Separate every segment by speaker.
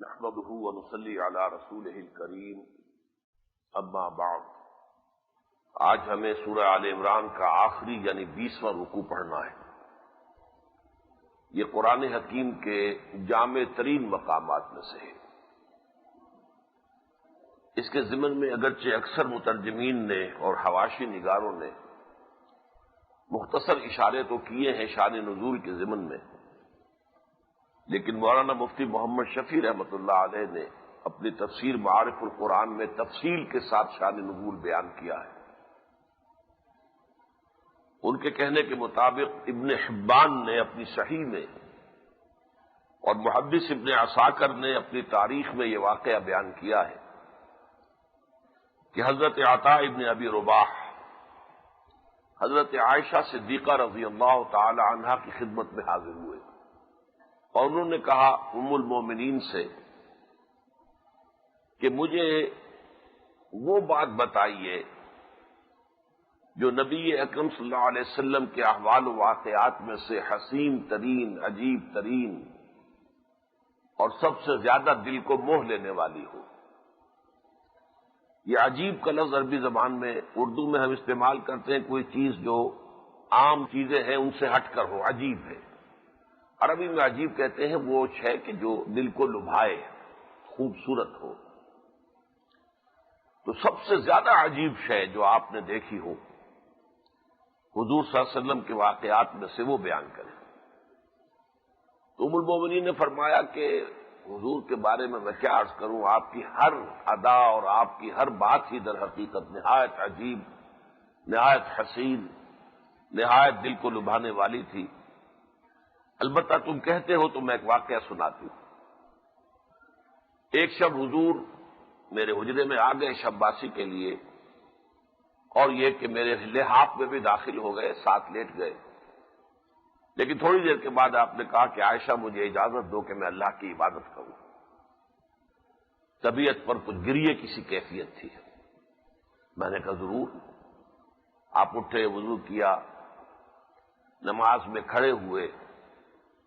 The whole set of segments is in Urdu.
Speaker 1: نحمده ونصلي على رسوله الكريم اما بعد۔ آج ہمیں سورہ آل عمران کا آخری یعنی 20واں رکوع پڑھنا ہے۔ یہ قرآن حکیم کے جامع ترین مقامات میں سے ہے۔ اس کے ضمن میں اگرچہ اکثر مترجمین نے اور حواشی نگاروں نے مختصر اشارے تو کیے ہیں شان نزول کے ضمن میں، لیکن مولانا مفتی محمد شفیع رحمۃ اللہ علیہ نے اپنی تفسیر معارف القرآن میں تفصیل کے ساتھ شان نزول بیان کیا ہے۔ ان کے کہنے کے مطابق ابن حبان نے اپنی صحیح میں اور محدث ابن عساکر نے اپنی تاریخ میں یہ واقعہ بیان کیا ہے کہ حضرت عطاء ابن ابی رباح حضرت عائشہ صدیقہ رضی اللہ تعالی عنہا کی خدمت میں حاضر ہوئے اور انہوں نے کہا ام المومنین سے کہ مجھے وہ بات بتائیے جو نبی اکرم صلی اللہ علیہ وسلم کے احوال و واقعات میں سے حسین ترین، عجیب ترین اور سب سے زیادہ دل کو موہ لینے والی ہو۔ یہ عجیب کا لفظ عربی زبان میں اردو میں ہم استعمال کرتے ہیں کوئی چیز جو عام چیزیں ہیں ان سے ہٹ کر ہو، عجیب ہے۔ عربی میں عجیب کہتے ہیں وہ شے کہ جو دل کو لبھائے، خوبصورت ہو۔ تو سب سے زیادہ عجیب شے جو آپ نے دیکھی ہو حضور صلی اللہ علیہ وسلم کے واقعات میں سے وہ بیان کریں۔ تو ام المومنین نے فرمایا کہ حضور کے بارے میں کیا عرض کروں، آپ کی ہر ادا اور آپ کی ہر بات ہی در حقیقت نہایت عجیب، نہایت حسین، نہایت دل کو لبھانے والی تھی۔ البتہ تم کہتے ہو تو میں ایک واقعہ سناتی ہوں۔ ایک شب حضور میرے حجرے میں آ گئے شب باسی کے لیے، اور یہ کہ میرے لحاف میں بھی داخل ہو گئے، ساتھ لیٹ گئے، لیکن تھوڑی دیر کے بعد آپ نے کہا کہ عائشہ مجھے اجازت دو کہ میں اللہ کی عبادت کروں۔ طبیعت پر کچھ گریے کسی کیفیت تھی۔ میں نے کہا ضرور۔ آپ اٹھے، وضو کیا، نماز میں کھڑے ہوئے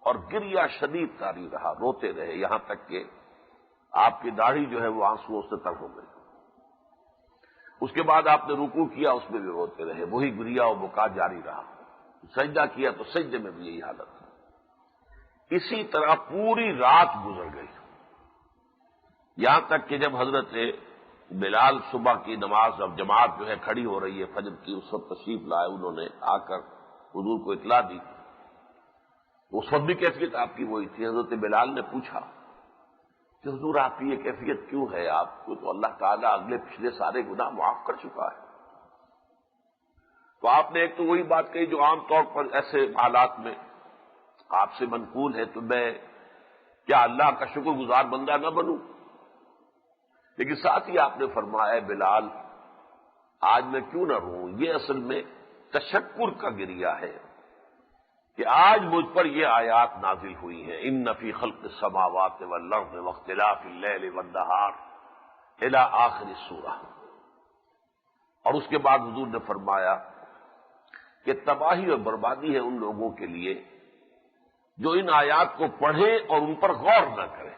Speaker 1: اور گریہ شدید طاری رہا، روتے رہے یہاں تک کہ آپ کی داڑھی جو ہے وہ آنسوؤں سے تر ہو گئی۔ اس کے بعد آپ نے رکوع کیا، اس میں بھی روتے رہے، وہی گریہ و بکا جاری رہا۔ سجدہ کیا تو سجدے میں بھی یہی حالت تھی۔ اسی طرح پوری رات گزر گئی، یہاں تک کہ جب حضرت بلال صبح کی نماز اب جماعت جو ہے کھڑی ہو رہی ہے فجر کی، اس وقت تشریف لائے، انہوں نے آ کر حضور کو اطلاع دی۔ اس وقت بھی کیفیت آپ کی وہی تھی۔ حضرت بلال نے پوچھا کہ حضور آپ کی یہ کیفیت کیوں ہے؟ آپ کو تو اللہ تعالیٰ اگلے پچھلے سارے گناہ معاف کر چکا ہے۔ تو آپ نے ایک تو وہی بات کہی جو عام طور پر ایسے حالات میں آپ سے منقول ہے، تو میں کیا اللہ کا شکر گزار بندہ نہ بنوں؟ لیکن ساتھ ہی آپ نے فرمایا بلال آج میں کیوں نہ روں؟ یہ اصل میں تشکر کا گریہ ہے کہ آج مجھ پر یہ آیات نازل ہوئی ہیں، ان فی خلق السماوات والارض واختلاف اللیل والنہار الی آخر السورہ۔ اور اس کے بعد حضور نے فرمایا کہ تباہی اور بربادی ہے ان لوگوں کے لیے جو ان آیات کو پڑھیں اور ان پر غور نہ کریں۔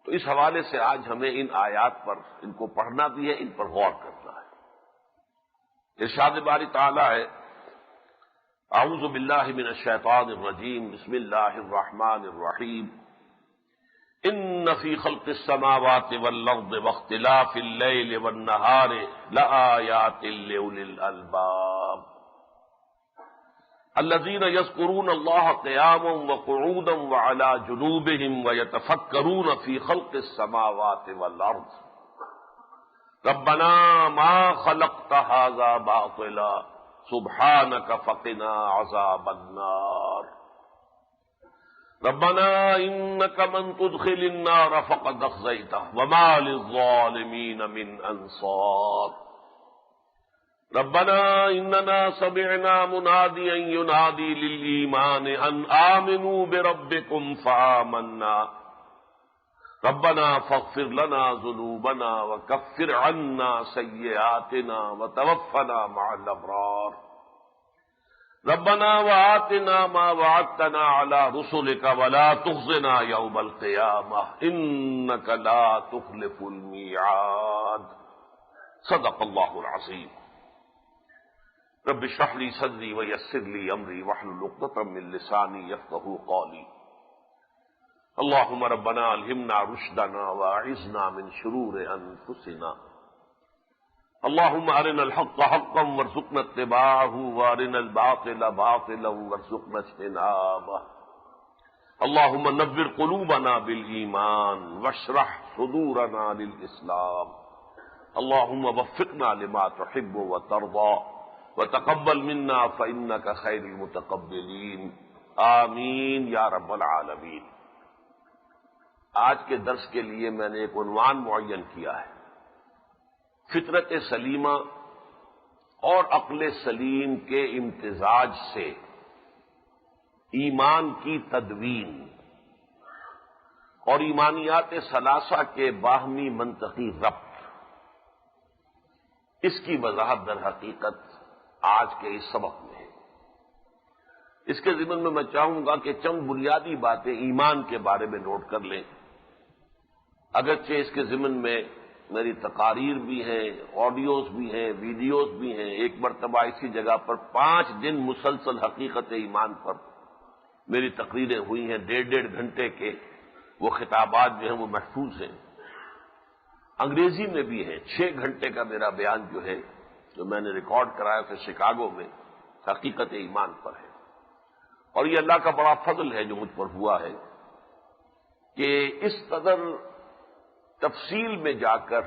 Speaker 1: تو اس حوالے سے آج ہمیں ان آیات پر ان کو پڑھنا بھی ہے، ان پر غور کرنا ہے۔ ارشاد باری تعالی ہے اعوذ باللہ من الشیطان الرجیم، بسم اللہ الرحمن الرحیم، ان فی خلق السماوات والارض واختلاف اللیل والنہار لآیات لأولی الالباب الذین یذکرون اللہ قیاما وقعودا وعلی جنوبہم ویتفکرون فی خلق السماوات والارض ربنا ما خلقت ھذا باطلا سبحانک فقنا عذاب النار ربنا انک من تدخل النار فقد اخزیتہ وما للظالمین من انصار ربنا اننا سمعنا منادیا ینادی للایمان ان آمنوا بربکم فآمنا ربنا فاغفر لنا ذنوبنا وکفر عنا سیئاتنا وتوفنا مع الابرار ربنا وآتنا ما وعدتنا على رسلك ولا تخزنا يوم القيامة إنك لا تخلف الميعاد صدق الله العظيم رب اشرح لي صدري ويسر لي أمري واحلل عقدة من لساني يفقهوا قولي اللهم ربنا ألهمنا رشدنا وأعذنا من شرور أنفسنا اللهم أرنا الحق حقا وارزقنا اتباعه وأرنا الباطل باطلا وارزقنا اجتنابه اللهم نور قلوبنا بالإيمان واشرح صدورنا للإسلام اللهم وفقنا لما تحب وترضى وتقبل منا فإنك خير المتقبلين آمین یا رب العالمین۔ آج کے درس کے لیے میں نے ایک عنوان معین کیا ہے، فطرت سلیمہ اور عقل سلیم کے امتزاج سے ایمان کی تدوین اور ایمانیات ثلاثہ کے باہمی منطقی ربط، اس کی وضاحت در حقیقت آج کے اس سبق میں ہے۔ اس کے ضمن میں چاہوں گا کہ چند بنیادی باتیں ایمان کے بارے میں نوٹ کر لیں، اگرچہ اس کے ضمن میں میری تقاریر بھی ہیں، آڈیوز بھی ہیں، ویڈیوز بھی ہیں۔ ایک مرتبہ اسی جگہ پر 5 دن مسلسل حقیقت ایمان پر میری تقریریں ہوئی ہیں، 1.5 گھنٹے کے وہ خطابات جو ہیں وہ محفوظ ہیں، انگریزی میں بھی ہیں۔ 6 گھنٹے کا میرا بیان جو ہے جو میں نے ریکارڈ کرایا تھا شکاگو میں، حقیقت ایمان پر ہے۔ اور یہ اللہ کا بڑا فضل ہے جو مجھ پر ہوا ہے کہ اس قدر تفصیل میں جا کر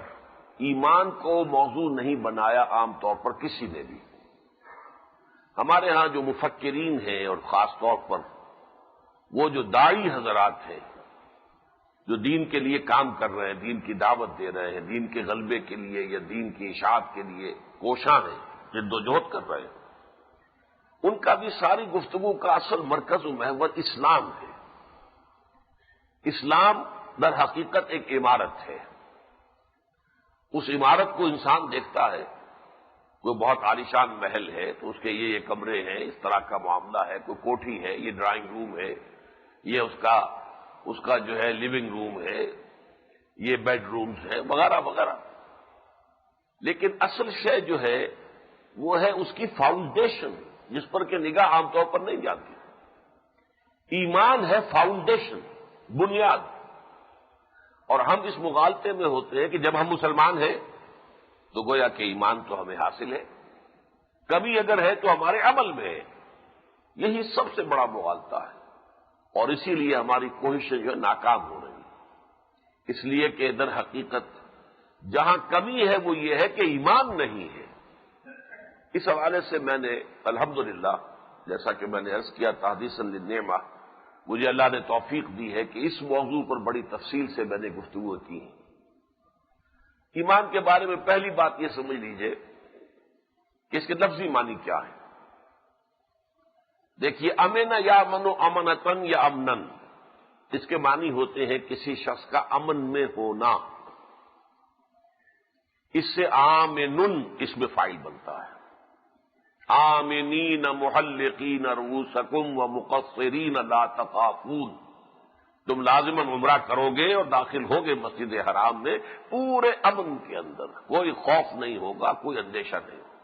Speaker 1: ایمان کو موضوع نہیں بنایا عام طور پر کسی نے بھی۔ ہمارے ہاں جو مفکرین ہیں اور خاص طور پر وہ جو داعی حضرات ہیں جو دین کے لیے کام کر رہے ہیں، دین کی دعوت دے رہے ہیں، دین کے غلبے کے لیے یا دین کی اشاعت کے لیے کوشاں ہیں، جد و جہد کر رہے ہیں، ان کا بھی ساری گفتگو کا اصل مرکز و محور اسلام ہے۔ اسلام در حقیقت ایک عمارت ہے، اس عمارت کو انسان دیکھتا ہے، کوئی بہت عالیشان محل ہے تو اس کے یہ کمرے ہیں، اس طرح کا معاملہ ہے، کوئی کوٹھی ہے، یہ ڈرائنگ روم ہے، یہ اس کا جو ہے لیونگ روم ہے، یہ بیڈ رومز ہیں وغیرہ وغیرہ۔ لیکن اصل شے جو ہے وہ ہے اس کی فاؤنڈیشن، جس پر کہ نگاہ عام طور پر نہیں جاتی۔ ایمان ہے فاؤنڈیشن، بنیاد۔ اور ہم اس مغالطے میں ہوتے ہیں کہ جب ہم مسلمان ہیں تو گویا کہ ایمان تو ہمیں حاصل ہے، کبھی اگر ہے تو ہمارے عمل میں ہے۔ یہی سب سے بڑا مغالطہ ہے، اور اسی لیے ہماری کوششیں جو ہے ناکام ہو رہی ہیں، اس لیے کہ در حقیقت جہاں کمی ہے وہ یہ ہے کہ ایمان نہیں ہے۔ اس حوالے سے میں نے الحمدللہ، جیسا کہ میں نے عرض کیا، تحدیثاً للنعمہ، مجھے اللہ نے توفیق دی ہے کہ اس موضوع پر بڑی تفصیل سے میں نے گفتگو کی ہے۔ ایمان کے بارے میں پہلی بات یہ سمجھ لیجئے کہ اس کے لفظی معنی کیا ہے۔ دیکھیے، امن یا امن امنتن یا امنن، اس کے معنی ہوتے ہیں کسی شخص کا امن میں ہونا۔ اس سے آمنن اس میں فاعل بنتا ہے، آمنین محلقین رؤوسکم ومقصرین لا تخافون، تم لازماً عمرہ کرو گے اور داخل ہوگے مسجد حرام میں پورے امن کے اندر، کوئی خوف نہیں ہوگا، کوئی اندیشہ نہیں ہوگا۔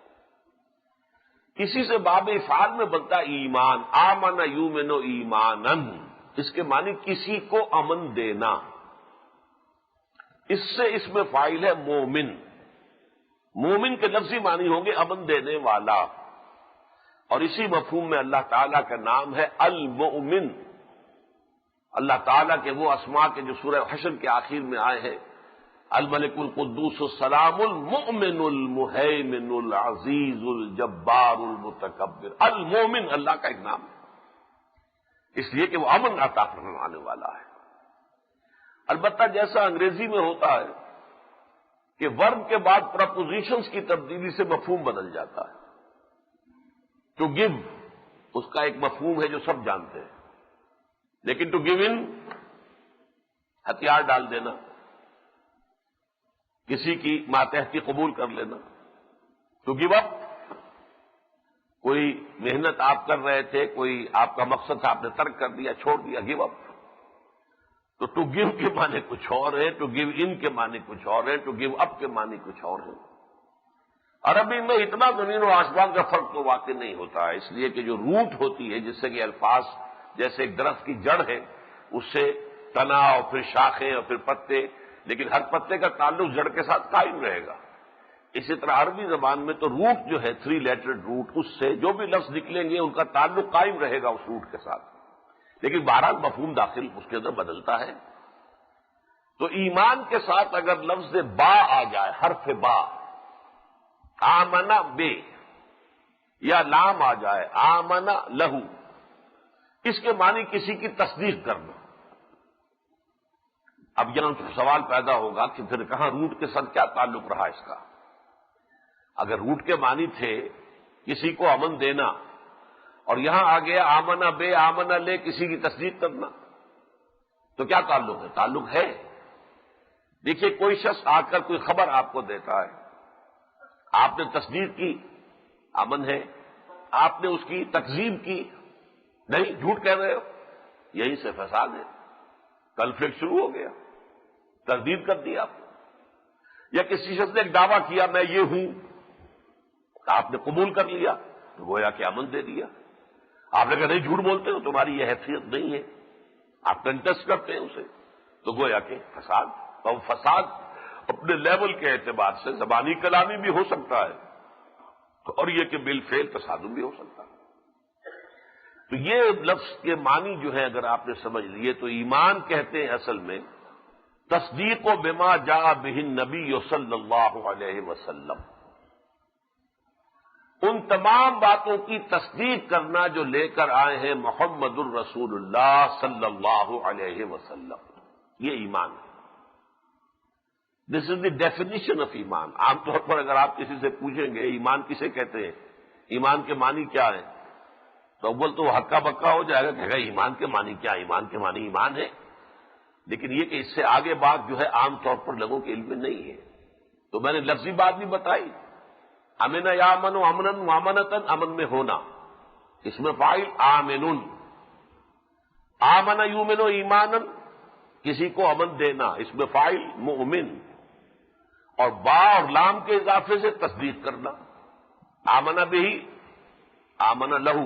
Speaker 1: کسی سے باب افعال میں بنتا ایمان، آمن یؤمن ایمانن، اس کے معنی کسی کو امن دینا۔ اس سے اس میں فاعل ہے مومن، مومن کے لفظی معنی ہوں گے امن دینے والا، اور اسی مفہوم میں اللہ تعالیٰ کا نام ہے المؤمن۔ اللہ تعالیٰ کے وہ اسماء کے جو سورہ حشر کے آخر میں آئے ہیں، الملک القدوس السلام المؤمن المہیمن العزیز الجبار المتکبر، المؤمن اللہ کا ایک نام ہے، اس لیے کہ وہ امن عطا فرمانے والا ہے۔ البتہ جیسا انگریزی میں ہوتا ہے کہ ورب کے بعد پرپوزیشنز کی تبدیلی سے مفہوم بدل جاتا ہے۔ ٹو گیو اس کا ایک مفہوم ہے جو سب جانتے ہیں، لیکن ٹو گیو ان ہتھیار ڈال دینا، کسی کی ماتحتی قبول کر لینا، ٹو گیو اپ کوئی محنت آپ کر رہے تھے، کوئی آپ کا مقصد تھا، آپ نے ترک کر دیا، چھوڑ دیا، گیو اپ. تو ٹو گیو کے معنی کچھ اور ہے، ٹو گیو ان کے معنی کچھ اور ہے، ٹو گیو اپ کے معنی کچھ اور ہے. عربی میں اتنا زمین و آسمان کا فرق تو واقع نہیں ہوتا ہے، اس لیے کہ جو روٹ ہوتی ہے جس سے کہ الفاظ جیسے ایک درخت کی جڑ ہے، اس سے تنا اور پھر شاخیں اور پھر پتے، لیکن ہر پتے کا تعلق جڑ کے ساتھ قائم رہے گا. اسی طرح عربی زبان میں تو روٹ جو ہے 3 لیٹرڈ روٹ، اس سے جو بھی لفظ نکلیں گے ان کا تعلق قائم رہے گا اس روٹ کے ساتھ، لیکن بہرحال مفہوم داخل اس کے اندر بدلتا ہے. تو ایمان کے ساتھ اگر لفظ با آ جائے، حرف با، آمنا بے، یا لام آ جائے آمنا لہو، اس کے معنی کسی کی تصدیق کرنا. اب یہاں سوال پیدا ہوگا کہ پھر کہاں روٹ کے ساتھ کیا تعلق رہا اس کا؟ اگر روٹ کے معنی تھے کسی کو امن دینا، اور یہاں آ گیا آمنا بے آمنا لے، کسی کی تصدیق کرنا، تو کیا تعلق ہے؟ تعلق ہے. دیکھیے کوئی شخص آ کر کوئی خبر آپ کو دیتا ہے، آپ نے تصدیق کی، امن ہے. آپ نے اس کی تکذیب کی، نہیں جھوٹ کہہ رہے ہو، یہیں سے فساد ہے. کنفلکٹ شروع ہو گیا، تردید کر دی آپ نے. یا کسی شخص نے ایک دعویٰ کیا میں یہ ہوں، آپ نے قبول کر لیا تو گویا کہ امن دے دیا. آپ نے کہا نہیں جھوٹ بولتے ہو، تمہاری یہ حیثیت نہیں ہے، آپ کنٹیسٹ کرتے ہیں اسے، تو گویا کہ فساد. اور فساد اپنے لیول کے اعتبار سے زبانی کلامی بھی ہو سکتا ہے، اور یہ کہ بالفعل تصادم بھی ہو سکتا ہے. تو یہ لفظ کے معنی جو ہے اگر آپ نے سمجھ لیے تو ایمان کہتے ہیں اصل میں تصدیق و بما جاء بہ النبی صلی اللہ علیہ وسلم، ان تمام باتوں کی تصدیق کرنا جو لے کر آئے ہیں محمد الرسول اللہ صلی اللہ علیہ وسلم. یہ ایمان ہے. دس از دی ڈیفینیشن آف ایمان. عام طور پر اگر آپ کسی سے پوچھیں گے ایمان کسے کہتے ہیں، ایمان کے معنی کیا ہے، تو اول تو وہ ہکا بکا ہو جائے گا، کہے گا ایمان کے معنی کیا؟ ایمان کے معنی ایمان ہے. لیکن یہ کہ اس سے آگے بات جو ہے عام طور پر لوگوں کے علم میں نہیں ہے. تو میں نے لفظی بات بھی بتائی، امن یا امن و امن وامنتن، امن میں ہونا، اس میں فاعل آمن، آمن یومن و ایمانن، کسی کو امن دینا، اس میں فاعل مؤمن، اور با اور لام کے اضافے سے تصدیق کرنا. آمن بہ آمن لہو،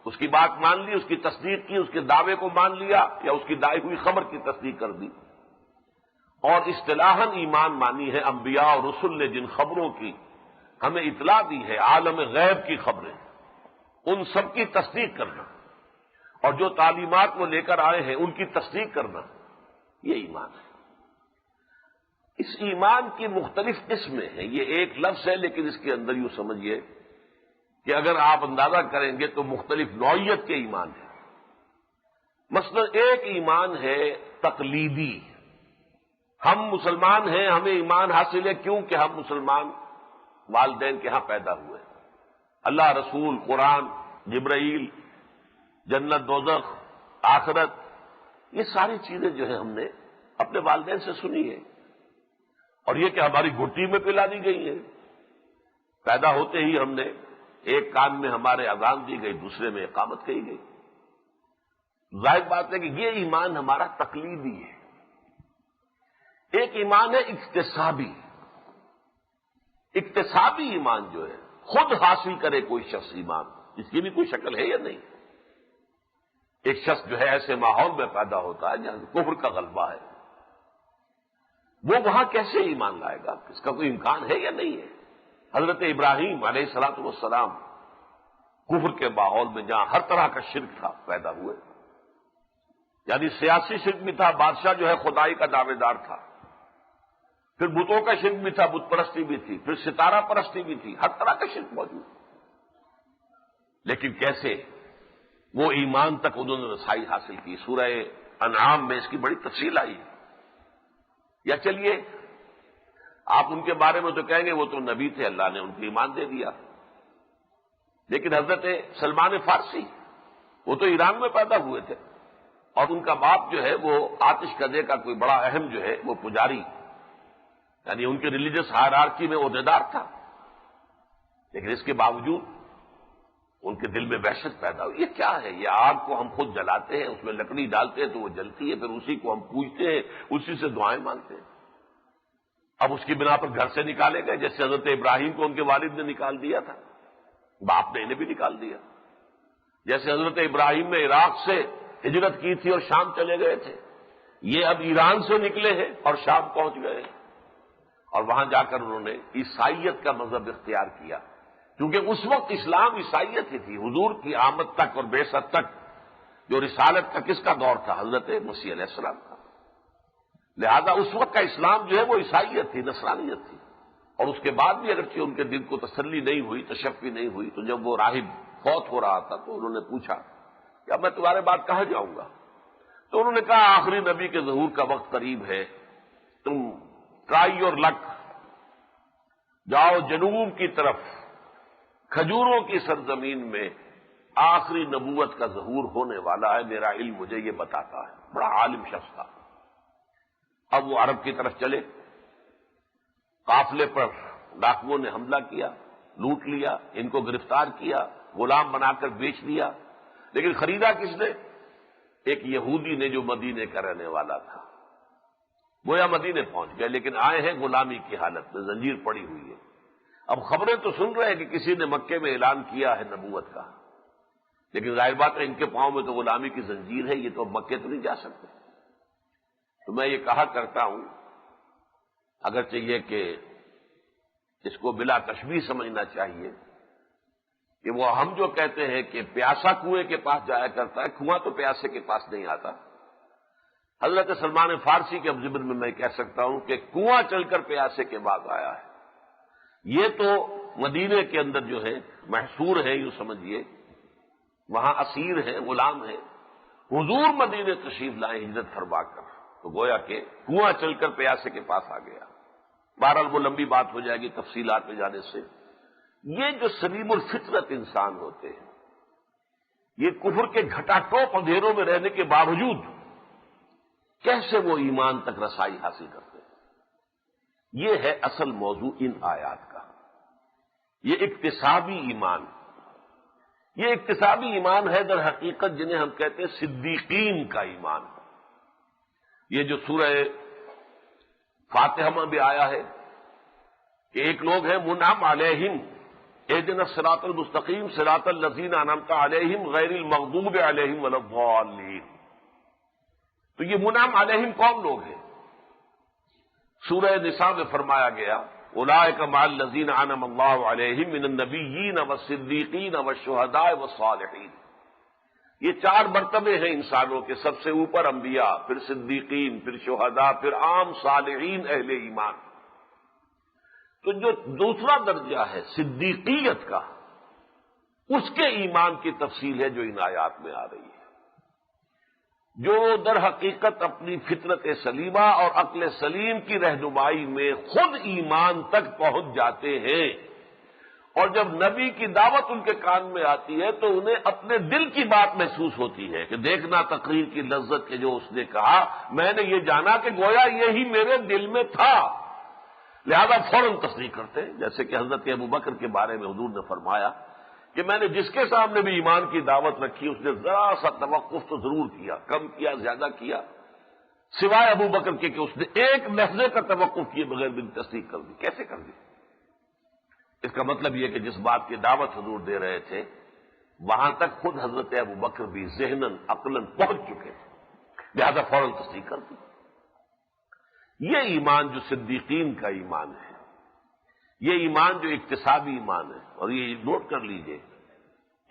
Speaker 1: اس کی بات مان لی، اس کی تصدیق کی، اس کے دعوے کو مان لیا، یا اس کی دائی ہوئی خبر کی تصدیق کر دی. اور اصطلاحاً ایمان مانی ہے انبیاء اور رسل نے جن خبروں کی ہمیں اطلاع دی ہے، عالم غیب کی خبریں، ان سب کی تصدیق کرنا، اور جو تعلیمات وہ لے کر آئے ہیں ان کی تصدیق کرنا، یہ ایمان ہے. اس ایمان کی مختلف قسمیں ہیں. یہ ایک لفظ ہے لیکن اس کے اندر یوں سمجھیے کہ اگر آپ اندازہ کریں گے تو مختلف نوعیت کے ایمان ہیں. مثلا ایک ایمان ہے تقلیدی، ہم مسلمان ہیں، ہمیں ایمان حاصل ہے کیونکہ ہم مسلمان والدین کے ہاں پیدا ہوئے، اللہ، رسول، قرآن، جبرائیل، جنت دوزخ، آخرت، یہ ساری چیزیں جو ہے ہم نے اپنے والدین سے سنی ہے، اور یہ کہ ہماری گھٹی میں پلا دی گئی ہے. پیدا ہوتے ہی ہم نے ایک کان میں ہمارے اذان دی گئی، دوسرے میں اقامت کہی گئی. ظاہر بات ہے کہ یہ ایمان ہمارا تقلیدی ہے. ایک ایمان ہے اکتسابی. اکتسابی ایمان جو ہے خود حاصل کرے کوئی شخص ایمان، اس کی بھی کوئی شکل ہے یا نہیں؟ ایک شخص جو ہے ایسے ماحول میں پیدا ہوتا ہے جہاں کفر کا غلبہ ہے، وہ وہاں کیسے ایمان لائے گا؟ اس کا کوئی امکان ہے یا نہیں ہے؟ حضرت ابراہیم علیہ الصلوۃ والسلام کفر کے ماحول میں جہاں ہر طرح کا شرک تھا پیدا ہوئے، یعنی سیاسی شرک بھی تھا، بادشاہ جو ہے خدائی کا دعوے دار تھا، پھر بتوں کا شرک بھی تھا، بت پرستی بھی تھی، پھر ستارہ پرستی بھی تھی، ہر طرح کا شرک موجود. لیکن کیسے وہ ایمان تک انہوں نے رسائی حاصل کی؟ سورہ انعام میں اس کی بڑی تفصیل آئی. یا چلیے آپ ان کے بارے میں تو کہیں گے وہ تو نبی تھے، اللہ نے ان کو ایمان دے دیا. لیکن حضرت سلمان فارسی وہ تو ایران میں پیدا ہوئے تھے، اور ان کا باپ جو ہے وہ آتش کدے کا کوئی بڑا اہم جو ہے وہ پجاری، یعنی ان کے ریلیجس ہائرارکی میں عہدیدار تھا. لیکن اس کے باوجود ان کے دل میں وحشت پیدا ہوئی، یہ کیا ہے؟ یہ آگ کو ہم خود جلاتے ہیں، اس میں لکڑی ڈالتے ہیں تو وہ جلتی ہے، پھر اسی کو ہم پوجتے ہیں، اسی سے دعائیں مانگتے ہیں۔ اب اس کی بنا پر گھر سے نکالے گئے، جیسے حضرت ابراہیم کو ان کے والد نے نکال دیا تھا، باپ نے انہیں بھی نکال دیا، جیسے حضرت ابراہیم نے عراق سے ہجرت کی تھی اور شام چلے گئے تھے، یہ اب ایران سے نکلے ہیں اور شام پہنچ گئے ہیں، اور وہاں جا کر انہوں نے عیسائیت کا مذہب اختیار کیا، کیونکہ اس وقت اسلام عیسائیت ہی تھی۔ حضور کی آمد تک اور بعثت تک جو رسالت کا کس کا دور تھا؟ حضرت مسیح علیہ السلام کا۔ لہذا اس وقت کا اسلام جو ہے وہ عیسائیت تھی، نصرانیت تھی، اور اس کے بعد بھی اگرچہ ان کے دل کو تسلی نہیں ہوئی، تشفی نہیں ہوئی، تو جب وہ راہب فوت ہو رہا تھا تو انہوں نے پوچھا کہ اب میں تمہارے بعد کہاں جاؤں گا؟ تو انہوں نے کہا آخری نبی کے ظہور کا وقت قریب ہے، تم ٹرائی یور لک، جاؤ جنوب کی طرف، کھجوروں کی سرزمین میں آخری نبوت کا ظہور ہونے والا ہے، میرا علم مجھے یہ بتاتا ہے۔ بڑا عالم شخص تھا۔ اب وہ عرب کی طرف چلے، قافلے پر ڈاکوؤں نے حملہ کیا، لوٹ لیا، ان کو گرفتار کیا، غلام بنا کر بیچ دیا، لیکن خریدا کس نے؟ ایک یہودی نے جو مدینے کا رہنے والا تھا۔ گویا مدینے پہنچ گئے، لیکن آئے ہیں غلامی کی حالت میں، زنجیر پڑی ہوئی ہے۔ اب خبریں تو سن رہے ہیں کہ کسی نے مکے میں اعلان کیا ہے نبوت کا، لیکن ظاہر بات ہے ان کے پاؤں میں تو غلامی کی زنجیر ہے، یہ تو اب مکے تو نہیں جا سکتے۔ تو میں یہ کہا کرتا ہوں، اگرچہ یہ کہ اس کو بلا تشبیہ سمجھنا چاہیے کہ وہ ہم جو کہتے ہیں کہ پیاسا کنویں کے پاس جایا کرتا ہے، کنواں تو پیاسے کے پاس نہیں آتا۔ حضرت سلمان فارسی کے ضمن میں میں کہہ سکتا ہوں کہ کنواں چل کر پیاسے کے بعد آیا ہے۔ یہ تو مدینے کے اندر جو ہے محصور ہے، یوں سمجھیے وہاں اسیر ہے، غلام ہے، حضور مدینے تشریف لائے ہجرت فرما کر، تو گویا کہ کنواں چل کر پیاسے کے پاس آ گیا۔ بہرحال وہ لمبی بات ہو جائے گی تفصیلات میں جانے سے۔ یہ جو سلیم الفطرت انسان ہوتے ہیں، یہ کفر کے گھٹا ٹوپ اندھیروں میں رہنے کے باوجود کیسے وہ ایمان تک رسائی حاصل کرتے ہیں، یہ ہے اصل موضوع ان آیات کا۔ یہ اکتسابی ایمان، یہ اکتسابی ایمان ہے در حقیقت جنہیں ہم کہتے ہیں صدیقین کا ایمان۔ یہ جو سورہ فاتحہ میں بھی آیا ہے کہ ایک لوگ ہیں منعم علیہم اہدنا الصراط المستقیم صراط الذین انعمت علیہم غیر المغضوب علیہم ولا الضالین۔ تو یہ منعم علیہم کون لوگ ہیں؟ سورہ نساء میں فرمایا گیا اولئک مع الذین انعم اللہ علیہم من النبیین والصدیقین والشہداء والصالحین۔ یہ چار مرتبے ہیں انسانوں کے، سب سے اوپر انبیاء، پھر صدیقین، پھر شہداء، پھر عام صالحین اہل ایمان۔ تو جو دوسرا درجہ ہے صدیقیت کا، اس کے ایمان کی تفصیل ہے جو ان آیات میں آ رہی ہے، جو در حقیقت اپنی فطرت سلیمہ اور عقل سلیم کی رہنمائی میں خود ایمان تک پہنچ جاتے ہیں، اور جب نبی کی دعوت ان کے کان میں آتی ہے تو انہیں اپنے دل کی بات محسوس ہوتی ہے کہ دیکھنا تقریر کی لذت کے جو اس نے کہا، میں نے یہ جانا کہ گویا یہی میرے دل میں تھا، لہذا فوراً تصدیق کرتے ہیں۔ جیسے کہ حضرت ابوبکر کے بارے میں حضور نے فرمایا کہ میں نے جس کے سامنے بھی ایمان کی دعوت رکھی اس نے ذرا سا توقف تو ضرور کیا، کم کیا زیادہ کیا، سوائے ابوبکر کے کہ اس نے ایک لحظے کا توقف کیے بغیر بھی تصدیق کر دی۔ کیسے کر دی؟ اس کا مطلب یہ کہ جس بات کی دعوت حضور دے رہے تھے وہاں تک خود حضرت ابوبکر بھی ذہناً عقلاً پہنچ چکے تھے، لہذا فوراً تصدیق کر دی۔ یہ ایمان جو صدیقین کا ایمان ہے، یہ ایمان جو اکتسابی ایمان ہے، اور یہ نوٹ کر لیجئے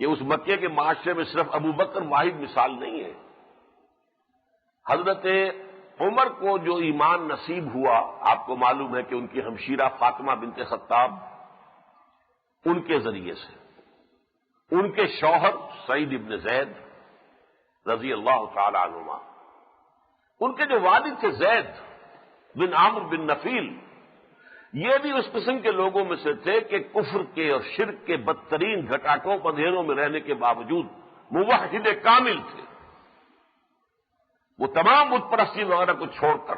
Speaker 1: کہ اس مکے کے معاشرے میں صرف ابوبکر واحد مثال نہیں ہے۔ حضرت عمر کو جو ایمان نصیب ہوا، آپ کو معلوم ہے کہ ان کی ہمشیرہ فاطمہ بنت خطاب، ان کے ذریعے سے ان کے شوہر سعید ابن زید رضی اللہ تعالی عنہما، ان کے جو والد تھے زید بن عامر بن نفیل، یہ بھی اس قسم کے لوگوں میں سے تھے کہ کفر کے اور شرک کے بدترین گھٹاٹوں اندھیروں میں رہنے کے باوجود موحد کامل تھے۔ وہ تمام بت پرستی وغیرہ کو چھوڑ کر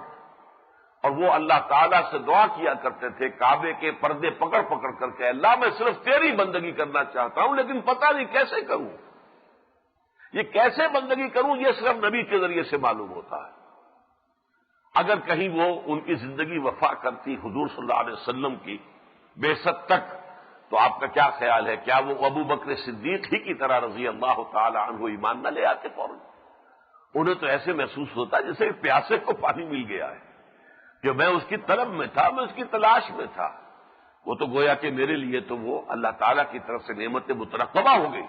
Speaker 1: اور وہ اللہ تعالیٰ سے دعا کیا کرتے تھے کعبے کے پردے پکڑ پکڑ کر کے، اللہ میں صرف تیری بندگی کرنا چاہتا ہوں لیکن پتہ نہیں کیسے کروں، یہ کیسے بندگی کروں یہ صرف نبی کے ذریعے سے معلوم ہوتا ہے۔ اگر کہیں وہ ان کی زندگی وفا کرتی حضور صلی اللہ علیہ وسلم کی بعثت تک، تو آپ کا کیا خیال ہے، کیا وہ ابو بکر صدیق ہی کی طرح رضی اللہ تعالی عنہ ایمان نہ لے آتے فوراً؟ انہیں تو ایسے محسوس ہوتا جیسے پیاسے کو پانی مل گیا ہے، کہ میں اس کی طلب میں تھا، میں اس کی تلاش میں تھا۔ وہ تو گویا کہ میرے لیے تو وہ اللہ تعالیٰ کی طرف سے نعمت مترقبہ ہو گئی،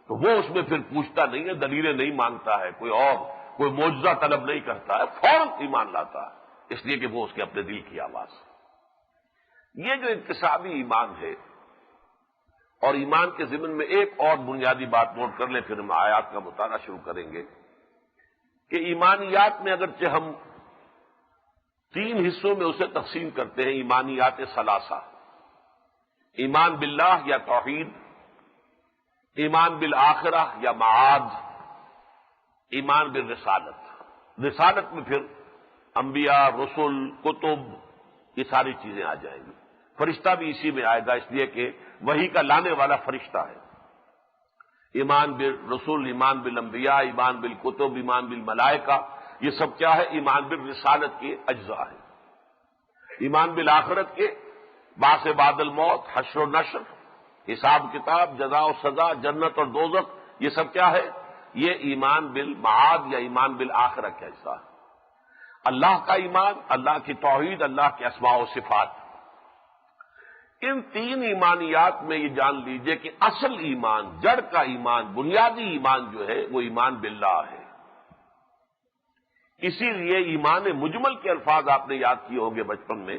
Speaker 1: تو وہ اس میں پھر پوچھتا نہیں ہے، دلیلیں نہیں مانگتا ہے، کوئی معجزہ طلب نہیں کرتا ہے، فوراً ایمان لاتا ہے، اس لیے کہ وہ اس کے اپنے دل کی آواز ہے۔ یہ جو انتصابی ایمان ہے، اور ایمان کے ضمن میں ایک اور بنیادی بات نوٹ کر لیں، پھر ہم آیات کا مطالعہ شروع کریں گے کہ ایمانیات میں اگرچہ ہم 3 حصوں میں اسے تقسیم کرتے ہیں، ایمانیات ثلاثہ، ایمان باللہ یا توحید، ایمان بالآخرہ یا معاد، ایمان بالرسالت۔ رسالت میں پھر انبیاء، رسل، کتب، یہ ساری چیزیں آ جائیں گی۔ فرشتہ بھی اسی میں آئے گا، اس لیے کہ وحی کا لانے والا فرشتہ ہے۔ ایمان بالرسل، ایمان بالانبیاء، ایمان بالکتب، ایمان بالملائکہ، یہ سب کیا ہے؟ ایمان بالرسالت کے اجزاء ہیں۔ ایمان بالآخرت کے بعث بعد الموت، حشر و نشر، حساب کتاب، جزا و سزا، جنت اور دوزخ، یہ سب کیا ہے؟ یہ ایمان بالمعاد یا ایمان بالآخرہ کا حصہ ہے۔ اللہ کا ایمان، اللہ کی توحید، اللہ کے اسماء و صفات، ان 3 ایمانیات میں یہ جان لیجئے کہ اصل ایمان، جڑ کا ایمان، بنیادی ایمان جو ہے وہ ایمان باللہ ہے۔ اسی لیے ایمان مجمل کے الفاظ آپ نے یاد کیے ہوں گے بچپن میں،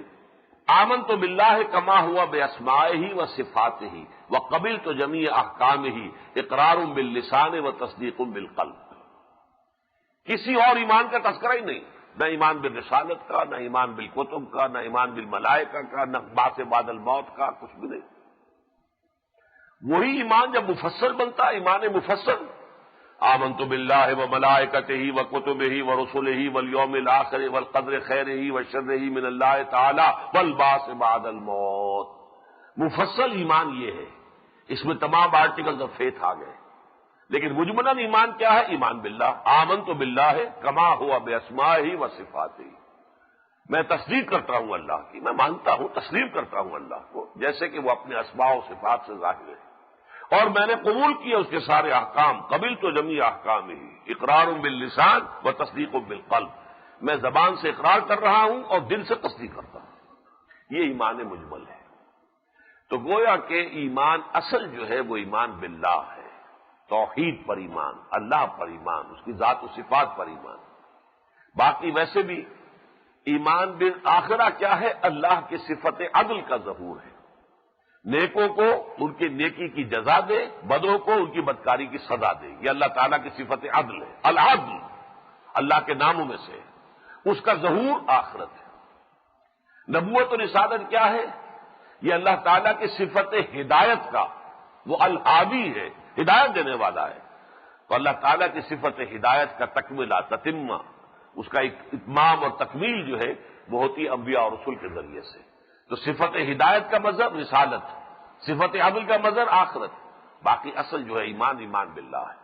Speaker 1: آمنت باللہ کما ہوا باسمائہ و صفاتہ وقبلت جمیع احکامہ اقرار باللسان و تصدیق بالقلب۔ کسی اور ایمان کا تذکرہ ہی نہیں، نہ ایمان بالرسالت کا، نہ ایمان بالکتب کا، نہ ایمان بالملائکہ کا، نہ بعث بعد الموت کا، کچھ بھی نہیں۔ وہی ایمان جب مفصل بنتا ہے، ایمان مفصل، آمنت باللہ وملائکتہ وکتبہ ورسلہ والیوم الآخر والقدر خیرہ وشرہ من اللہ تعالی والبعث بعد الموت، مفصل ایمان یہ ہے، اس میں تمام آرٹیکلز آف فیتھ آ گئے۔ لیکن مجملاً ایمان کیا ہے؟ ایمان باللہ، آمنت باللہ کما ہوا باسمائہ و صفاتہ، میں تصدیق کرتا ہوں اللہ کی، میں مانتا ہوں، تسلیم کرتا ہوں اللہ کو جیسے کہ وہ اپنے اسماء و صفات سے ظاہر ہے، اور میں نے قبول کیا اس کے سارے احکام، قبلت جمیع احکامہ اقرار باللسان و تصدیق بالقلب، میں زبان سے اقرار کر رہا ہوں اور دل سے تصدیق کرتا ہوں۔ یہ ایمان مجمل ہے۔ تو گویا کہ ایمان اصل جو ہے وہ ایمان باللہ ہے، توحید پر ایمان، اللہ پر ایمان، اس کی ذات و صفات پر ایمان۔ باقی ویسے بھی ایمان بالآخرہ کیا ہے؟ اللہ کی صفت عدل کا ظہور ہے، نیکوں کو ان کی نیکی کی جزا دے، بدوں کو ان کی بدکاری کی سزا دے، یہ اللہ تعالیٰ کی صفت عدل ہے۔ العدل اللہ کے ناموں میں سے، اس کا ظہور آخرت ہے۔ نبوت و رسالت کیا ہے؟ یہ اللہ تعالیٰ کی صفت ہدایت کا، وہ الہادی ہے، ہدایت دینے والا ہے۔ تو اللہ تعالیٰ کی صفت ہدایت کا تکملہ، تتمہ، اس کا ایک اتمام اور تکمیل جو ہے وہ ہوتی ہے انبیاء اور رسول کے ذریعے سے۔ تو صفت ہدایت کا مظہر رسالت، صفت عدل کا مظہر آخرت، باقی اصل جو ہے ایمان، ایمان باللہ ہے۔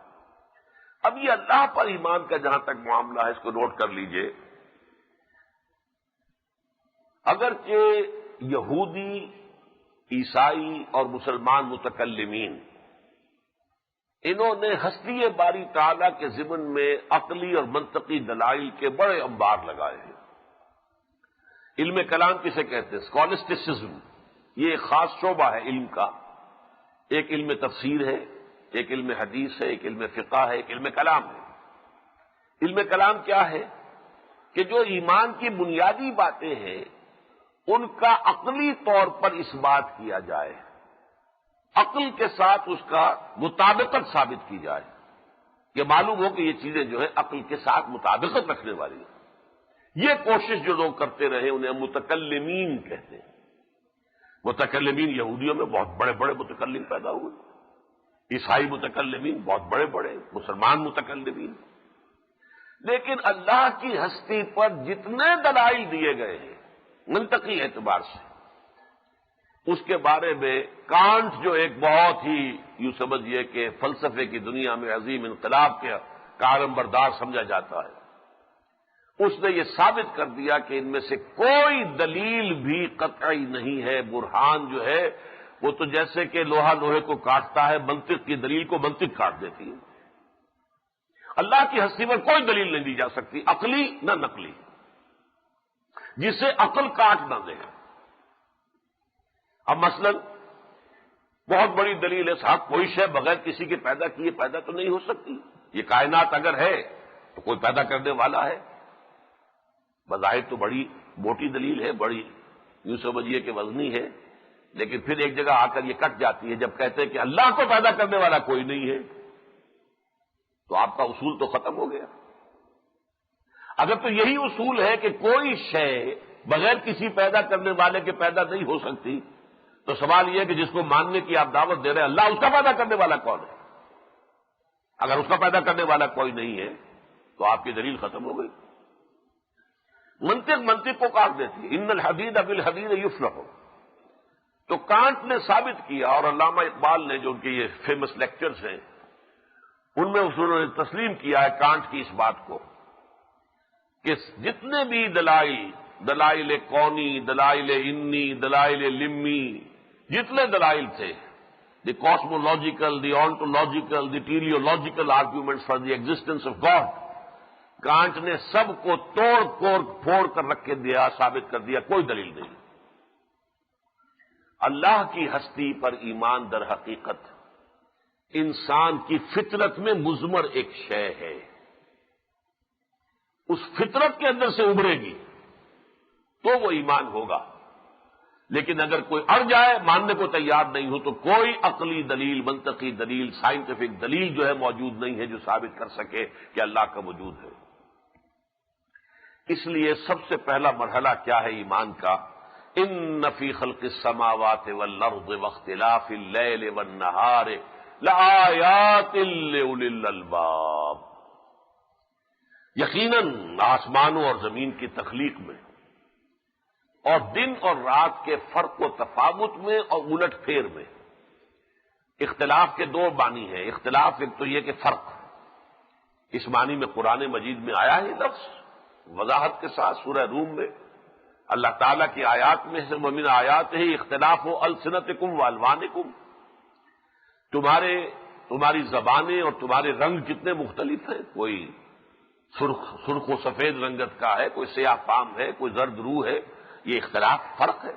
Speaker 1: اب یہ اللہ پر ایمان کا جہاں تک معاملہ ہے، اس کو نوٹ کر لیجئے۔ اگرچہ یہودی، عیسائی اور مسلمان متکلمین، انہوں نے ہستی باری تعالیٰ کے ضمن میں عقلی اور منطقی دلائل کے بڑے انبار لگائے ہیں۔ علم کلام کسے کہتے ہیں؟ اسکالسٹسزم، یہ ایک خاص شعبہ ہے علم کا۔ ایک علم تفسیر ہے، ایک علم حدیث ہے، ایک علم فقہ ہے، ایک علم کلام ہے۔ علم کلام کیا ہے؟ کہ جو ایمان کی بنیادی باتیں ہیں ان کا عقلی طور پر اس بات کیا جائے، عقل کے ساتھ اس کا مطابقت ثابت کی جائے، کہ معلوم ہو کہ یہ چیزیں جو ہے عقل کے ساتھ مطابقت رکھنے والی ہیں۔ یہ کوشش جو لوگ کرتے رہے انہیں متکلمین کہتے ہیں۔ متکلمین یہودیوں میں بہت بڑے بڑے متکلم پیدا ہوئے، عیسائی متکلمین بہت بڑے بڑے، مسلمان متکلمین۔ لیکن اللہ کی ہستی پر جتنے دلائل دیے گئے ہیں منطقی اعتبار سے، اس کے بارے میں کانٹ جو ایک بہت ہی یوں سمجھیے کہ فلسفے کی دنیا میں عظیم انقلاب کے کارم بردار سمجھا جاتا ہے، اس نے یہ ثابت کر دیا کہ ان میں سے کوئی دلیل بھی قطعی نہیں ہے۔ برہان جو ہے وہ تو جیسے کہ لوہا لوہے کو کاٹتا ہے، منطق کی دلیل کو منطق کاٹ دیتی ہے۔ اللہ کی ہستی پر کوئی دلیل نہیں دی جا سکتی، عقلی نہ نقلی، جسے عقل کاٹ نہ دے۔ اب مثلا بہت بڑی دلیل ہے صاحب، کوئی شے بغیر کسی کے پیدا کیے پیدا تو نہیں ہو سکتی۔ یہ کائنات اگر ہے تو کوئی پیدا کرنے والا ہے۔ بظاہر تو بڑی موٹی دلیل ہے، بڑی یوں سمجھیے کہ وزنی ہے، لیکن پھر ایک جگہ آ کر یہ کٹ جاتی ہے جب کہتے ہیں کہ اللہ کو پیدا کرنے والا کوئی نہیں ہے، تو آپ کا اصول تو ختم ہو گیا۔ اگر تو یہی اصول ہے کہ کوئی شے بغیر کسی پیدا کرنے والے کے پیدا نہیں ہو سکتی، تو سوال یہ ہے کہ جس کو ماننے کی آپ دعوت دے رہے ہیں، اللہ اس کا پیدا کرنے والا کون ہے؟ اگر اس کا پیدا کرنے والا کوئی نہیں ہے تو آپ کی دلیل ختم ہو گئی۔ منطق کو کاٹ دیتی ہے، ان الحدید بالحدید یفلح۔ تو کانٹ نے ثابت کیا، اور علامہ اقبال نے جو ان کے یہ فیمس لیکچرز ہیں ان میں انہوں نے تسلیم کیا ہے کانٹ کی اس بات کو کہ جتنے بھی دلائل کونی، دلائل انی، دلائل لمی، جتنے دلائل تھے، the cosmological, the ontological, the teleological arguments for the existence of God, Kant نے سب کو پھوڑ کر رکھ کے دیا، ثابت کر دیا کوئی دلیل نہیں۔ اللہ کی ہستی پر ایمان در حقیقت انسان کی فطرت میں مضمر ایک شے ہے، اس فطرت کے اندر سے ابھرے گی تو وہ ایمان ہوگا۔ لیکن اگر کوئی اڑ جائے، ماننے کو تیار نہیں ہو، تو کوئی عقلی دلیل، منطقی دلیل، سائنٹیفک دلیل جو ہے موجود نہیں ہے جو ثابت کر سکے کہ اللہ کا وجود ہے۔ اس لیے سب سے پہلا مرحلہ کیا ہے ایمان کا؟ ان فی خلق السماوات والارض واختلاف اللیل والنہار لآیات لأولی الالباب۔ یقیناً آسمانوں اور زمین کی تخلیق میں اور دن اور رات کے فرق و تفاوت میں اور الٹ پھیر میں، اختلاف کے دو معنی ہیں۔ اختلاف ایک تو یہ کہ فرق، اس معنی میں قرآن مجید میں آیا ہے لفظ وضاحت کے ساتھ سورہ روم میں، اللہ تعالیٰ کی آیات میں سے ومن آیات ہی اختلاف و السنتکم والوانکم، تمہاری زبانیں اور تمہارے رنگ کتنے مختلف ہیں، کوئی سرخ و سفید رنگت کا ہے، کوئی سیاہ فام ہے، کوئی زرد روح ہے، یہ اختلاف فرق ہے۔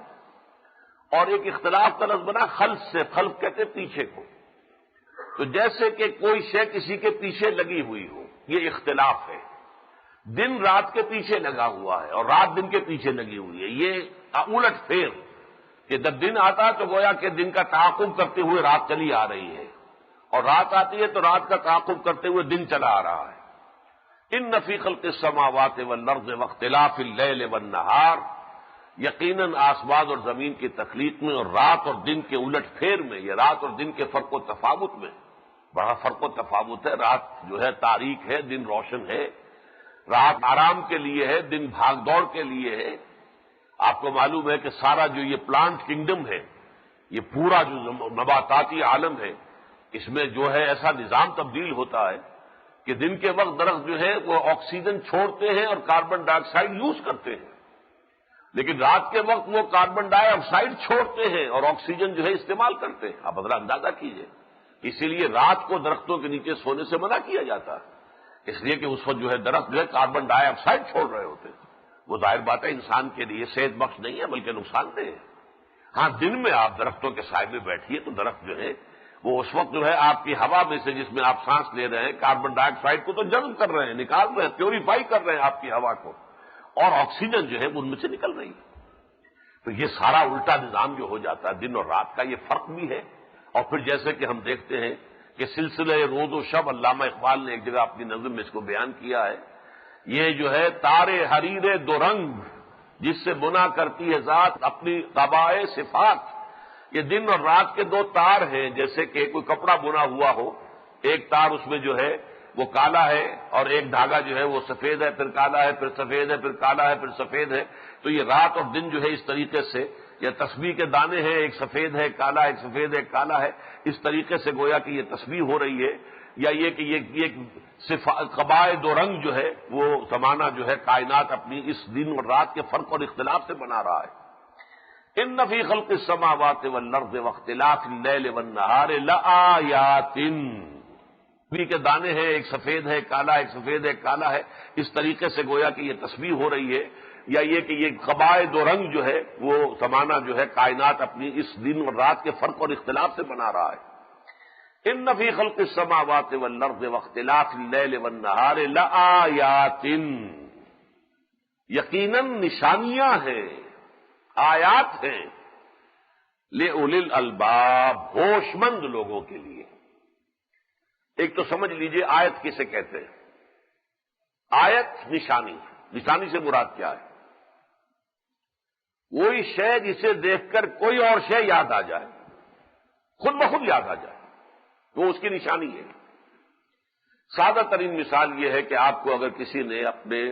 Speaker 1: اور ایک اختلاف کا لفظ بنا خلف سے، خلف کہتے پیچھے کو، تو جیسے کہ کوئی شے کسی کے پیچھے لگی ہوئی ہو، یہ اختلاف ہے۔ دن رات کے پیچھے لگا ہوا ہے اور رات دن کے پیچھے لگی ہوئی ہے، یہ الٹ پھیر کہ جب دن آتا ہے تو گویا کہ دن کا تعاقب کرتے ہوئے رات چلی آ رہی ہے، اور رات آتی ہے تو رات کا تعاقب کرتے ہوئے دن چلا آ رہا ہے۔ ان فی خلق السماوات والارض واختلاف اللیل والنہار، یقیناً آسمان اور زمین کی تخلیق میں اور رات اور دن کے الٹ پھیر میں، یہ رات اور دن کے فرق و تفاوت میں بڑا فرق و تفاوت ہے۔ رات جو ہے تاریک ہے، دن روشن ہے، رات آرام کے لیے ہے، دن بھاگ دوڑ کے لیے ہے۔ آپ کو معلوم ہے کہ سارا جو یہ پلانٹ کنگڈم ہے، یہ پورا جو نباتاتی عالم ہے، اس میں جو ہے ایسا نظام تبدیل ہوتا ہے کہ دن کے وقت درخت جو ہے وہ آکسیجن چھوڑتے ہیں اور کاربن ڈائی آکسائڈ یوز کرتے ہیں، لیکن رات کے وقت وہ کاربن ڈائی آکسائڈ چھوڑتے ہیں اور آکسیجن جو ہے استعمال کرتے ہیں۔ آپ ذرا اندازہ کیجئے، اسی لیے رات کو درختوں کے نیچے سونے سے منع کیا جاتا ہے، اس لیے کہ اس وقت جو ہے درخت جو ہے کاربن ڈائی آکسائڈ چھوڑ رہے ہوتے ہیں۔ وہ ظاہر بات ہے انسان کے لیے صحت بخش نہیں ہے بلکہ نقصان دہ ہے۔ ہاں دن میں آپ درختوں کے سائے میں بیٹھیے تو درخت جو ہے وہ اس وقت جو ہے آپ کی ہوا میں سے، جس میں آپ سانس لے رہے ہیں، کاربن ڈائی آکسائڈ کو تو جذب کر رہے ہیں، نکال رہے ہیں، پیوریفائی کر رہے ہیں آپ کی ہوا کو، اور آکسیجن جو ہے وہ ان میں سے نکل رہی ہے۔ تو یہ سارا الٹا نظام جو ہو جاتا ہے، دن اور رات کا یہ فرق بھی ہے۔ اور پھر جیسے کہ ہم دیکھتے ہیں کہ سلسلہ روز و شب، علامہ اقبال نے ایک جگہ اپنی نظم میں اس کو بیان کیا ہے، یہ جو ہے تارے حریر دو رنگ جس سے بنا کرتی ہے ذات اپنی قبائے صفات، یہ دن اور رات کے دو تار ہیں، جیسے کہ کوئی کپڑا بنا ہوا ہو، ایک تار اس میں جو ہے وہ کالا ہے، اور ایک دھاگا جو ہے وہ سفید ہے، پھر کالا ہے، پھر سفید ہے، پھر کالا ہے، پھر سفید ہے، تو یہ رات اور دن جو ہے اس طریقے سے، یا تسبیح کے دانے ہیں، ایک سفید ہے، کالا، ایک سفید ہے، کالا ہے، اس طریقے سے گویا کہ یہ تسبیح ہو رہی ہے، یا یہ کہ یہ قبائد و رنگ جو ہے وہ زمانہ جو ہے کائنات اپنی اس دن اور رات کے فرق اور اختلاف سے بنا رہا ہے۔ ان فی خلق السماوات والارض واختلاف اللیل والنہار لآیات، تسبیح کے دانے ہیں، ایک سفید ہے، کالا، ایک سفید ہے، کالا ہے، اس طریقے سے گویا کہ یہ تسبیح ہو رہی ہے، یا یہ کہ یہ قبائد و رنگ جو ہے وہ زمانہ جو ہے کائنات اپنی اس دن اور رات کے فرق اور اختلاف سے بنا رہا ہے۔ ان فی خلق السماوات والارض واختلاف اللیل والنہار لآیات، یقیناً نشانیاں ہیں، آیات ہیں، لأولی الالباب، ہوش مند لوگوں کے لیے۔ ایک تو سمجھ لیجئے آیت کسے کہتے ہیں؟ آیت نشانی، نشانی سے مراد کیا ہے؟ وہی شے جسے دیکھ کر کوئی اور شے یاد آ جائے، خود بخود یاد آ جائے، وہ اس کی نشانی ہے۔ سادہ ترین مثال یہ ہے کہ آپ کو اگر کسی نے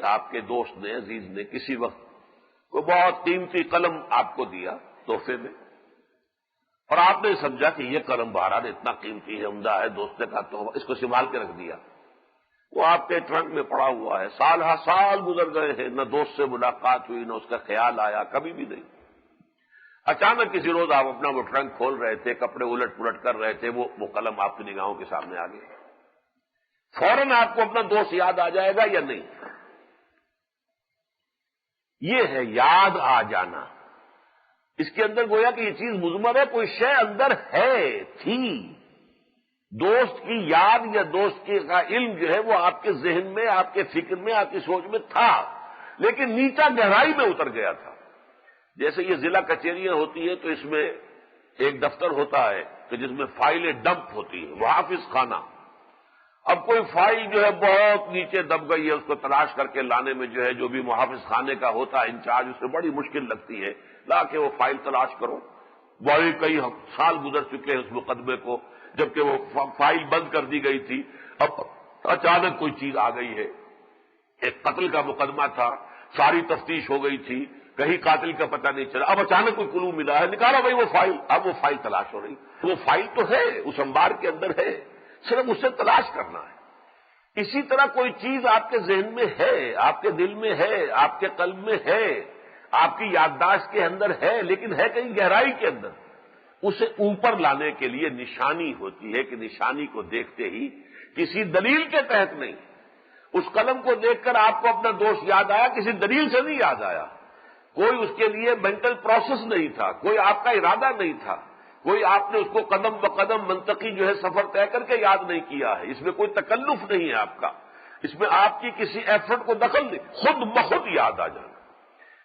Speaker 1: آپ کے دوست نے، عزیز نے کسی وقت کوئی بہت قیمتی قلم آپ کو دیا تحفے میں، اور آپ نے سمجھا کہ یہ قلم بہرحال اتنا قیمتی ہے، عمدہ ہے، دوست نے کہا تو اس کو سنبھال کے رکھ دیا، وہ آپ کے ٹرنک میں پڑا ہوا ہے، سال ہا سال گزر گئے ہیں، نہ دوست سے ملاقات ہوئی، نہ اس کا خیال آیا، کبھی بھی نہیں۔ اچانک کسی روز آپ اپنا وہ ٹرنک کھول رہے تھے، کپڑے الٹ پلٹ کر رہے تھے، وہ قلم آپ کی نگاہوں کے سامنے آ گیا، فوراً آپ کو اپنا دوست یاد آ جائے گا یا نہیں؟ یہ ہے یاد آ جانا۔ اس کے اندر گویا کہ یہ چیز مضمر ہے، کوئی شے اندر ہے، تھی، دوست کی یاد یا دوست کا علم جو ہے وہ آپ کے ذہن میں، آپ کے فکر میں، آپ کی سوچ میں تھا، لیکن نیچا گہرائی میں اتر گیا تھا۔ جیسے یہ ضلع کچہریاں ہوتی ہیں تو اس میں ایک دفتر ہوتا ہے کہ جس میں فائلیں ڈمپ ہوتی ہیں، محافظ خانہ۔ اب کوئی فائل جو ہے بہت نیچے دب گئی ہے، اس کو تلاش کر کے لانے میں جو ہے جو بھی محافظ خانے کا ہوتا ہے انچارج، اسے بڑی مشکل لگتی ہے، لا کے وہ فائل تلاش کرو۔ بڑی کئی سال گزر چکے ہیں اس مقدمے کو، جبکہ وہ فائل بند کر دی گئی تھی، اب اچانک کوئی چیز آ گئی ہے، ایک قتل کا مقدمہ تھا، ساری تفتیش ہو گئی تھی، کہیں قاتل کا پتہ نہیں چلا، اب اچانک کوئی کلو ملا ہے، نکالا بھائی وہ فائل، اب وہ فائل تلاش ہو رہی، وہ فائل تو ہے، اس انبار کے اندر ہے، صرف اسے تلاش کرنا ہے۔ اسی طرح کوئی چیز آپ کے ذہن میں ہے، آپ کے دل میں ہے، آپ کے قلب میں ہے، آپ کی یادداشت کے اندر ہے، لیکن ہے کہیں گہرائی کے اندر، اسے اوپر لانے کے لیے نشانی ہوتی ہے کہ نشانی کو دیکھتے ہی کسی دلیل کے تحت نہیں، اس قلم کو دیکھ کر آپ کو اپنا دوست یاد آیا، کسی دلیل سے نہیں یاد آیا، کوئی اس کے لیے مینٹل پروسیس نہیں تھا، کوئی آپ کا ارادہ نہیں تھا، کوئی آپ نے اس کو قدم بقدم منطقی جو ہے سفر طے کر کے یاد نہیں کیا ہے، اس میں کوئی تکلف نہیں ہے آپ کا، اس میں آپ کی کسی ایفرٹ کو دخل نہیں، خود بخود یاد آ جانا۔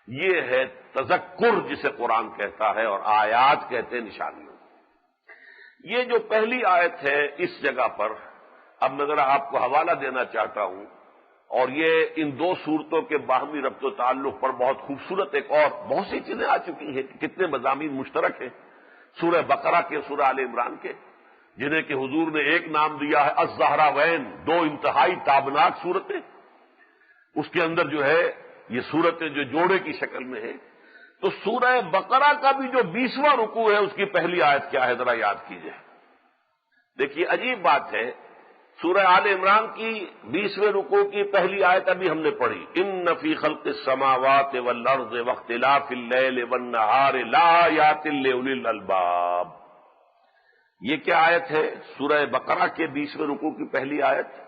Speaker 1: یہ ہے تذکر جسے قرآن کہتا ہے، اور آیات کہتے ہیں نشانیوں۔ یہ جو پہلی آیت ہے اس جگہ پر، اب میں ذرا آپ کو حوالہ دینا چاہتا ہوں، اور یہ ان دو صورتوں کے باہمی ربط و تعلق پر بہت خوبصورت ایک اور بہت سی چیزیں آ چکی ہیں کہ کتنے مضامین مشترک ہیں سورہ بقرہ کے، سورہ آل عمران کے، جنہیں کہ حضور نے ایک نام دیا ہے الزہراوین، دو انتہائی تابناک صورتیں، اس کے اندر جو ہے یہ صورتیں جو جوڑے کی شکل میں ہیں۔ تو سورہ بقرہ کا بھی جو 20واں رکوع ہے اس کی پہلی آیت کیا ہے ذرا یاد کیجئے۔ دیکھیے عجیب بات ہے، سورہ آل عمران کی 20ویں رکوع کی پہلی آیت ابھی ہم نے پڑھی، ان فی خلق السماوات والارض واختلاف اللیل والنہار لآیات لأولی الالباب۔ یہ کیا آیت ہے؟ سورہ بقرہ کے 20ویں رکوع کی پہلی آیت،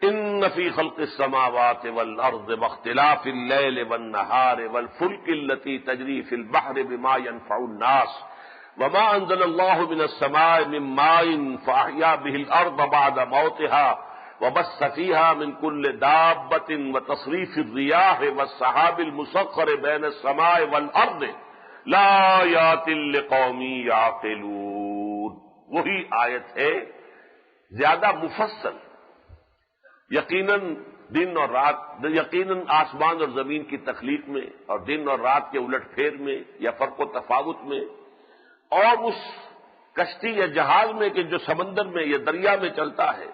Speaker 1: ان فی خلق السماوات والارض واختلاف اللیل والنہار والفلک التی تجری فی البحر بما ينفع الناس وما انزل اللہ من السماء من ماء فاحیا به الارض بعد موتها وبث فيها من كل دابة وتصريف الرياح والسحاب المسخر بين السماء والارض لآیات لقوم یعقلون۔ وہی آیت ہے، زیادہ مفصل، یقیناً دن اور رات، یقیناً آسمان اور زمین کی تخلیق میں اور دن اور رات کے الٹ پھیر میں یا فرق و تفاوت میں، اور اس کشتی یا جہاز میں کہ جو سمندر میں یا دریا میں چلتا ہے،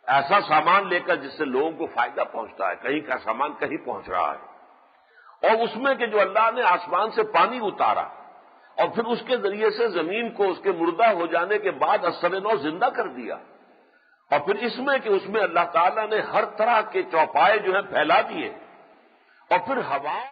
Speaker 1: ایسا سامان لے کر جس سے لوگوں کو فائدہ پہنچتا ہے، کہیں کا سامان کہیں پہنچ رہا ہے، اور اس میں کہ جو اللہ نے آسمان سے پانی اتارا اور پھر اس کے ذریعے سے زمین کو اس کے مردہ ہو جانے کے بعد اثر نو زندہ کر دیا، اور پھر اس میں کہ اس میں اللہ تعالیٰ نے ہر طرح کے چوپائے جو ہیں پھیلا دیے، اور پھر ہوا